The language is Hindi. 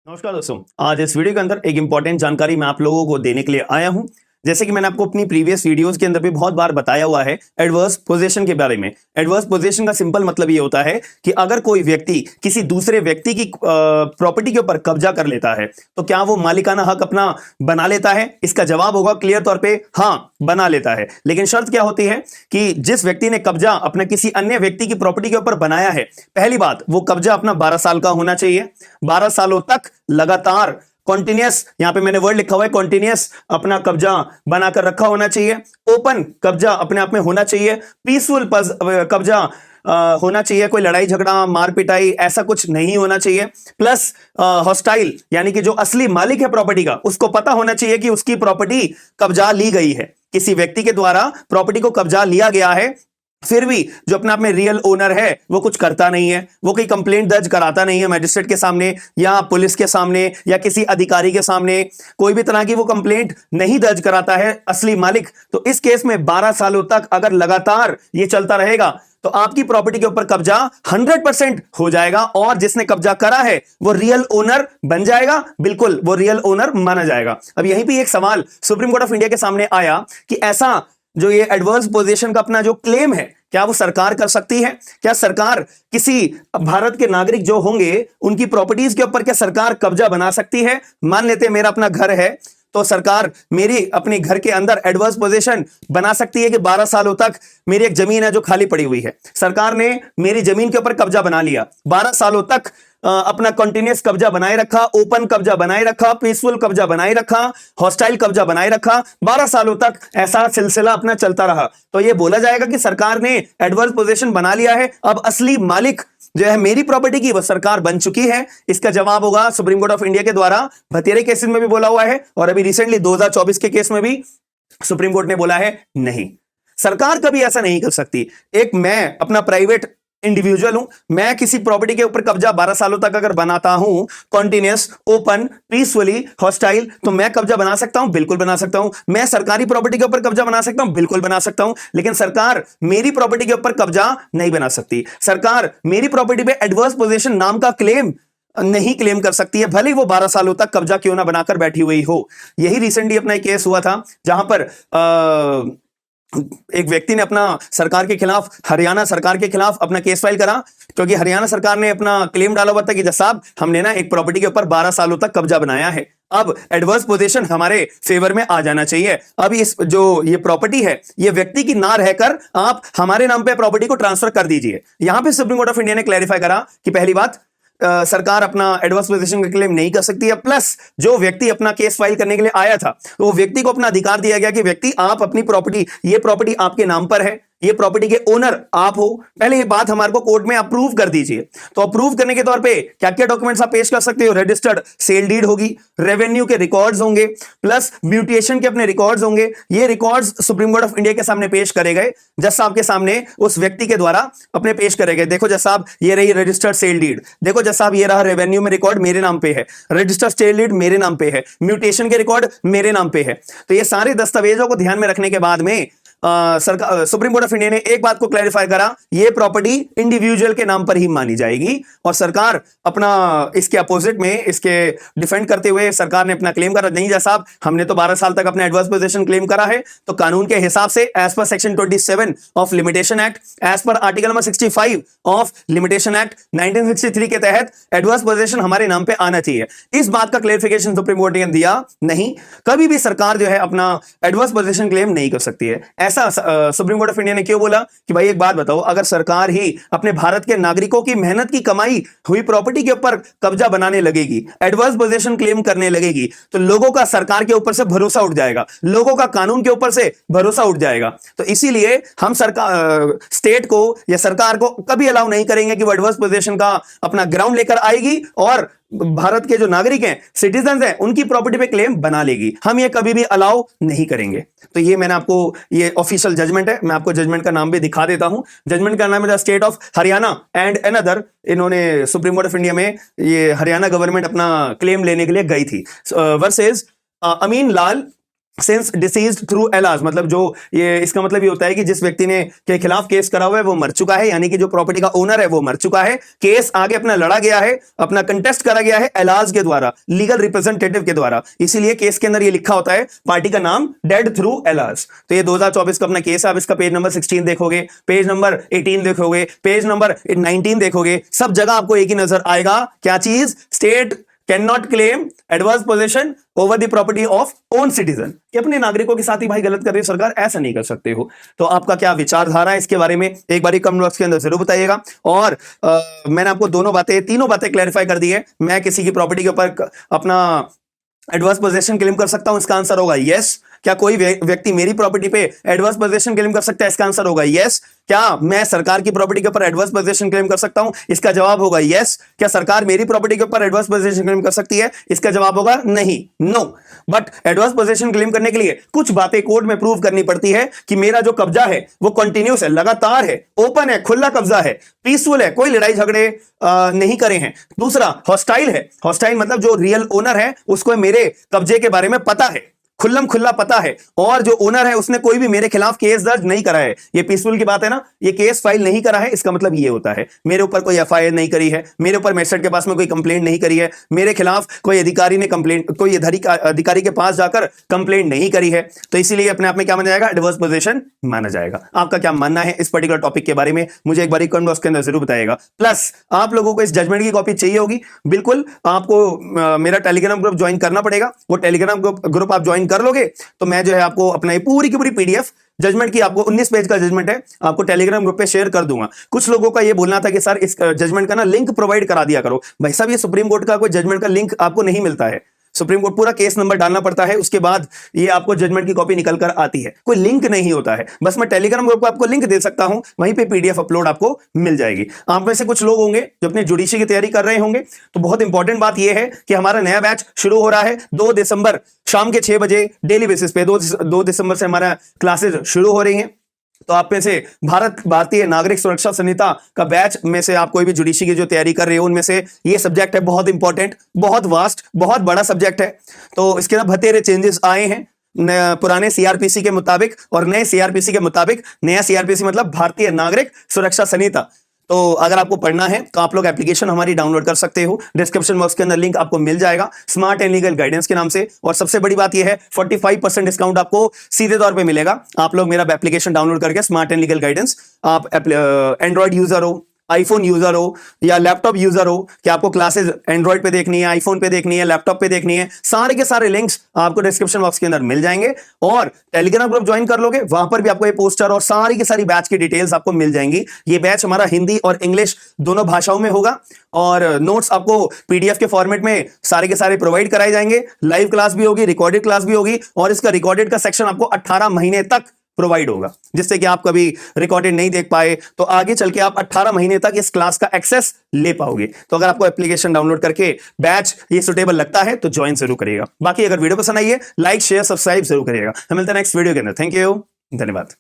नमस्कार दोस्तों, आज इस वीडियो के अंदर एक इंपॉर्टेंट जानकारी मैं आप लोगों को देने के लिए आया हूं। जैसे कि मैंने आपको अपनी प्रीवियस वीडियोस के अंदर भी बहुत बार बताया हुआ है एडवर्स पोजीशन के बारे में। एडवर्स पोजीशन का सिंपल मतलब ये होता है कि अगर कोई व्यक्ति किसी दूसरे व्यक्ति की प्रॉपर्टी के ऊपर कब्जा कर लेता है तो क्या वो मालिकाना हक अपना बना लेता है? इसका जवाब होगा क्लियर तौर पे हाँ, बना लेता है। लेकिन शर्त क्या होती है कि जिस व्यक्ति ने कब्जा अपने किसी अन्य व्यक्ति की प्रॉपर्टी के ऊपर बनाया है, पहली बात वो कब्जा अपना 12 साल का होना चाहिए। 12 सालों तक लगातार कॉन्टिन्यूस, यहां पे मैंने वर्ड लिखा हुआ है कॉन्टिन्यूस, अपना कब्जा बनाकर रखा होना चाहिए। ओपन कब्जा अपने आप में होना चाहिए। पीसफुल कब्जा होना चाहिए। कोई लड़ाई झगड़ा मार पिटाई ऐसा कुछ नहीं होना चाहिए। प्लस हॉस्टाइल, यानी कि जो असली मालिक है प्रॉपर्टी का उसको पता होना चाहिए कि उसकी प्रॉपर्टी कब्जा ली गई है, किसी व्यक्ति के द्वारा प्रॉपर्टी को कब्जा लिया गया है। फिर भी जो अपने आप में रियल ओनर है वो कुछ करता नहीं है, वो कोई कंप्लेंट दर्ज कराता नहीं है मैजिस्ट्रेट के सामने या पुलिस के सामने या किसी अधिकारी के सामने, कोई भी तरह की वो कंप्लेंट नहीं दर्ज कराता है असली मालिक। तो इस केस में 12 सालों तक अगर लगातार ये चलता रहेगा तो आपकी प्रॉपर्टी के ऊपर कब्जा 100% हो जाएगा और जिसने कब्जा करा है वो रियल ओनर बन जाएगा। बिल्कुल, वो रियल ओनर माना जाएगा। अब यहीं पे एक सवाल सुप्रीम कोर्ट ऑफ इंडिया के सामने आया कि ऐसा जो ये एडवर्स पोजीशन का अपना जो क्लेम है, क्या वो सरकार कर सकती है? क्या सरकार किसी भारत के नागरिक जो होंगे उनकी प्रॉपर्टीज के ऊपर क्या सरकार कब्जा बना सकती है? मान लेते हैं मेरा अपना घर है तो सरकार मेरी अपने घर के अंदर एडवर्स पोजीशन बना सकती है कि 12 सालों तक मेरी एक जमीन है जो खाली पड़ी हुई है, सरकार ने मेरी जमीन के ऊपर कब्जा बना लिया, 12 सालों तक अपना कंटिन्यूस कब्जा बनाए रखा, ओपन कब्जा बनाए रखा, पीसफुल कब्जा बनाए रखा, हॉस्टाइल कब्जा बनाए रखा, 12 सालों तक ऐसा सिलसिला अपना चलता रहा। तो यह बोला जाएगा कि सरकार ने एडवर्स पोजीशन बना लिया है, अब असली मालिक जो है मेरी प्रॉपर्टी की वो सरकार बन चुकी है। इसका जवाब होगा सुप्रीम कोर्ट ऑफ इंडिया के द्वारा भतेरे केसेस में भी बोला हुआ है और अभी रिसेंटली 2024 के केस में भी सुप्रीम कोर्ट ने बोला है नहीं, सरकार कभी ऐसा नहीं कर सकती। एक मैं अपना प्राइवेट इंडिविजुअल हूं, मैं किसी प्रॉपर्टी के ऊपर कब्जा 12 सालों तक अगर बनाता हूं कॉन्टिन्यूस, ओपन, पीसफुली, हॉस्टाइल, तो मैं कब्जा बना सकता हूं, बिल्कुल बना सकता हूं। मैं सरकारी प्रॉपर्टी के ऊपर कब्जा बना सकता हूं, बिल्कुल बना सकता हूं। लेकिन सरकार मेरी प्रॉपर्टी के ऊपर कब्जा नहीं बना सकती। सरकार मेरी प्रॉपर्टी पे एडवर्स पोजीशन नाम का क्लेम नहीं क्लेम कर सकती है, भले वो 12 सालों तक कब्जा क्यों ना बनाकर बैठी हुई हो। यही रिसेंटली अपना एक केस हुआ था जहां पर एक व्यक्ति ने अपना सरकार के खिलाफ, हरियाणा सरकार के खिलाफ अपना केस फाइल करा क्योंकि हरियाणा सरकार ने अपना क्लेम डाला हुआ था कि जज साहब हमने ना एक प्रॉपर्टी के ऊपर 12 सालों तक कब्जा बनाया है, अब एडवर्स पोजीशन हमारे फेवर में आ जाना चाहिए। अब इस जो ये प्रॉपर्टी है ये व्यक्ति की ना रहकर आप हमारे नाम पे प्रॉपर्टी को ट्रांसफर कर दीजिए। यहां पे सुप्रीम कोर्ट ऑफ इंडिया ने क्लैरिफाई करा कि पहली बात सरकार अपना एडवर्स पोजीशन का क्लेम नहीं कर सकती है। प्लस जो व्यक्ति अपना केस फाइल करने के लिए आया था तो वो व्यक्ति को अपना अधिकार दिया गया कि व्यक्ति आप अपनी प्रॉपर्टी, ये प्रॉपर्टी आपके नाम पर है, ये प्रॉपर्टी के ओनर आप हो, पहले ये बात हमारे को कोर्ट में अप्रूव कर दीजिए। तो अप्रूव करने के तौर पे क्या क्या डॉक्यूमेंट्स आप पेश कर सकते हो? रजिस्टर्ड सेल डीड होगी, रेवेन्यू के रिकॉर्ड्स होंगे, प्लस म्यूटेशन के अपने रिकॉर्ड्स होंगे। ये records supreme court of India के सामने पेश करे गए, जज साहब के सामने उस व्यक्ति के द्वारा अपने पेश करे गए। देखो जज साहब ये रही रजिस्टर्ड सेल डीड, देखो जज साहब ये रहा रेवेन्यू में रिकॉर्ड मेरे नाम पे है, रजिस्टर्ड सेल डीड मेरे नाम पे है, म्यूटेशन के रिकॉर्ड मेरे नाम पे है। तो ये सारे दस्तावेजों को ध्यान में रखने के बाद में सरकार, सुप्रीम कोर्ट ऑफ इंडिया ने एक बात को क्लैरिफाई करा, ये प्रॉपर्टी इंडिविजुअल के नाम पर ही मानी जाएगी। और सरकार अपना इसके अपोजिट में, इसके डिफेंड करते हुए सरकार ने अपना क्लेम करा, नहीं जज साहब हमने तो 12 साल तक अपना एडवर्स पोजीशन क्लेम करा है, तो कानून के हिसाब से as per section 27 of limitation act, as per article number 65 of limitation act 1963 के तहत एडवर्स पोजीशन हमारे नाम पे आना चाहिए। इस बात का क्लैरिफिकेशन सुप्रीम कोर्ट ने दिया, नहीं, कभी भी सरकार जो है अपना एडवर्स पोजीशन क्लेम नहीं कर सकती है। ऐसा सुप्रीम कोर्ट ऑफ इंडिया ने क्यों बोला कि भाई एक बात बताओ, अगर सरकार ही अपने भारत के नागरिकों की मेहनत की कमाई हुई प्रॉपर्टी के ऊपर कब्जा बनाने लगेगी, एडवर्स पोजीशन क्लेम करने लगेगी, तो लोगों का सरकार के ऊपर से भरोसा उठ जाएगा, लोगों का कानून के ऊपर से भरोसा उठ जाएगा। तो इसीलिए हम सरकार, स्टेट को या सरकार को कभी अलाउ नहीं करेंगे कि वो एडवर्स पोजीशन का अपना ग्राउंड लेकर आएगी और भारत के जो नागरिक हैं, सिटीजन हैं, उनकी प्रॉपर्टी पे क्लेम बना लेगी। हम ये कभी भी अलाउ नहीं करेंगे। तो ये मैंने आपको, ये ऑफिशियल जजमेंट है, मैं आपको जजमेंट का नाम भी दिखा देता हूं। जजमेंट का नाम है the state of Haryana and another. इन्होंने सुप्रीम कोर्ट ऑफ इंडिया में ये हरियाणा गवर्नमेंट अपना क्लेम लेने के लिए गई थी वर्सेस अमीन लाल सिंस डिसीज्ड थ्रू एलाज, मतलब जो ये इसका मतलब ये होता है कि जिस व्यक्ति ने के खिलाफ केस करा हुआ है वो मर चुका है, यानी कि जो प्रॉपर्टी का ओनर है वो मर चुका है, केस आगे अपना लड़ा गया है, अपना कंटेस्ट करा गया है एलाज के द्वारा, लीगल रिप्रेजेंटेटिव के द्वारा, इसीलिए केस के अंदर ये लिखा होता है पार्टी का नाम डेड थ्रू एलाज। तो ये 2024 का अपना केस है। आप इसका पेज नंबर 16 देखोगे, पेज नंबर 18 देखोगे, पेज नंबर 19 देखोगे, सब जगह आपको एक ही नजर आएगा, क्या चीज, state can not claim adverse possession over the property of own citizen, कि अपने नागरिकों के साथ ही भाई गलत कर रही है सरकार, ऐसा नहीं कर सकते हो। तो आपका क्या विचारधारा है इसके बारे में एक बार कमेंट बॉक्स के अंदर जरूर बताइएगा। और मैंने आपको तीनों बातें क्लैरिफाई कर दी है। मैं किसी की प्रॉपर्टी के ऊपर अपना एडवर्स पोजेशन क्लेम कर सकता हूं, इसका आंसर होगा यस। क्या कोई व्यक्ति मेरी प्रॉपर्टी पे एडवर्स पोजेशन क्लेम कर सकता है, इसका आंसर होगा यस। क्या मैं सरकार की प्रॉपर्टी के ऊपर एडवर्स पोजेशन क्लेम कर सकता हूं, इसका जवाब होगा यस। क्या सरकार मेरी प्रॉपर्टी के ऊपर एडवर्स पोजेशन क्लेम कर सकती है, इसका जवाब होगा नहीं, no. But adverse possession claim करने के लिए कुछ बातें कोर्ट में प्रूव करनी पड़ती है कि मेरा जो कब्जा है वो कंटिन्यूस है, लगातार है, ओपन है, खुला कब्जा है, पीसफुल है, कोई लड़ाई झगड़े नहीं करे हैं। दूसरा हॉस्टाइल है, हॉस्टाइल मतलब जो रियल ओनर है उसको मेरे कब्जे के बारे में पता है, खुल्लम खुल्ला पता है, और जो ओनर है उसने कोई भी मेरे खिलाफ केस दर्ज नहीं करा है। ये पीसफुल की बात है ना, ये केस फाइल नहीं करा है, इसका मतलब ये होता है मेरे ऊपर कोई एफआईआर नहीं करी है, मेरे ऊपर मजिस्ट्रेट के पास में कोई कंप्लेंट नहीं करी है, मेरे खिलाफ कोई अधिकारी ने कंप्लेंट, कोई अधिकारी के पास जाकर कंप्लेंट नहीं करी है, तो इसीलिए अपने आप में क्या माना जाएगा, एडवर्स पोजीशन माना जाएगा। आपका क्या मानना है इस पर्टिकुलर टॉपिक के बारे में मुझे एक बार कमेंट बॉक्स के अंदर जरूर बताइएगा। प्लस आप लोगों को इस जजमेंट की कॉपी चाहिए होगी, बिल्कुल आपको मेरा टेलीग्राम ग्रुप ज्वाइन करना पड़ेगा। वो टेलीग्राम ग्रुप आप ज्वाइन कर लोगे तो मैं जो है आपको अपना ये पूरी की पूरी पीडीएफ जजमेंट की, आपको 19 पेज का जजमेंट है, आपको टेलीग्राम ग्रुप पे शेयर कर दूंगा। कुछ लोगों का ये बोलना था कि सर इस जजमेंट का ना लिंक प्रोवाइड करा दिया करो। भाई साहब ये सुप्रीम कोर्ट का कोई जजमेंट का लिंक आपको नहीं मिलता है, सुप्रीम कोर्ट पूरा केस नंबर डालना पड़ता है, उसके बाद ये आपको जजमेंट की कॉपी निकल कर आती है, कोई लिंक नहीं होता है। बस मैं टेलीग्राम ग्रुप को आपको लिंक दे सकता हूं, वहीं पे पीडीएफ अपलोड आपको मिल जाएगी। आप में से कुछ लोग होंगे जो अपने जुडिशरी की तैयारी कर रहे होंगे, तो बहुत इंपॉर्टेंट बात यह है कि हमारा नया बैच शुरू हो रहा है 2 दिसंबर शाम के 6 बजे डेली बेसिस पे। 2 दिसंबर से हमारा क्लासेज शुरू हो रही हैं। तो आप में से भारतीय नागरिक सुरक्षा संहिता का बैच में से आप कोई भी जुडिशरी की जो तैयारी कर रहे हो, उनमें से ये सब्जेक्ट है बहुत इंपॉर्टेंट, बहुत वास्ट, बहुत बड़ा सब्जेक्ट है। तो इसके ना भतेरे चेंजेस आए हैं पुराने सीआरपीसी के मुताबिक और नए सीआरपीसी के मुताबिक। नया सीआरपीसी मतलब भारतीय नागरिक सुरक्षा संहिता। तो अगर आपको पढ़ना है तो आप लोग एप्लीकेशन हमारी डाउनलोड कर सकते हो, डिस्क्रिप्शन बॉक्स के अंदर लिंक आपको मिल जाएगा स्मार्ट एंड लीगल गाइडेंस के नाम से। और सबसे बड़ी बात यह है 45% डिस्काउंट आपको सीधे तौर पे मिलेगा। आप लोग मेरा एप्लीकेशन डाउनलोड करके स्मार्ट एंड लीगल गाइडेंस, आप एंड्रॉइड यूजर हो, आईफोन यूजर हो या लैपटॉप यूजर हो, कि आपको क्लासेस एंड्रॉइड पे देखनी है, आईफोन पे देखनी है, लैपटॉप पे देखनी है, सारे के सारे लिंक्स आपको डिस्क्रिप्शन बॉक्स के अंदर मिल जाएंगे। और टेलीग्राम ग्रुप ज्वाइन कर लोगे, वहां पर भी आपको ये पोस्टर और सारी की सारी बैच की डिटेल्स आपको मिल जाएंगी। ये बैच हमारा हिंदी और इंग्लिश दोनों भाषाओं में होगा और नोट्स आपको पीडीएफ के फॉर्मेट में सारे के सारे प्रोवाइड कराए जाएंगे। लाइव क्लास भी होगी, रिकॉर्डेड क्लास भी होगी, और इसका रिकॉर्डेड का सेक्शन आपको 18 महीने तक प्रोवाइड होगा, जिससे कि आप कभी रिकॉर्डेड नहीं देख पाए तो आगे चल के आप 18 महीने तक इस क्लास का एक्सेस ले पाओगे। तो अगर आपको एप्लीकेशन डाउनलोड करके बैच ये सुटेबल लगता है तो ज्वाइन जरूर करिएगा। बाकी अगर वीडियो पसंद आई है लाइक शेयर सब्सक्राइब जरूर करिएगा। हम मिलते हैं नेक्स्ट वीडियो के अंदर। थैंक यू, धन्यवाद।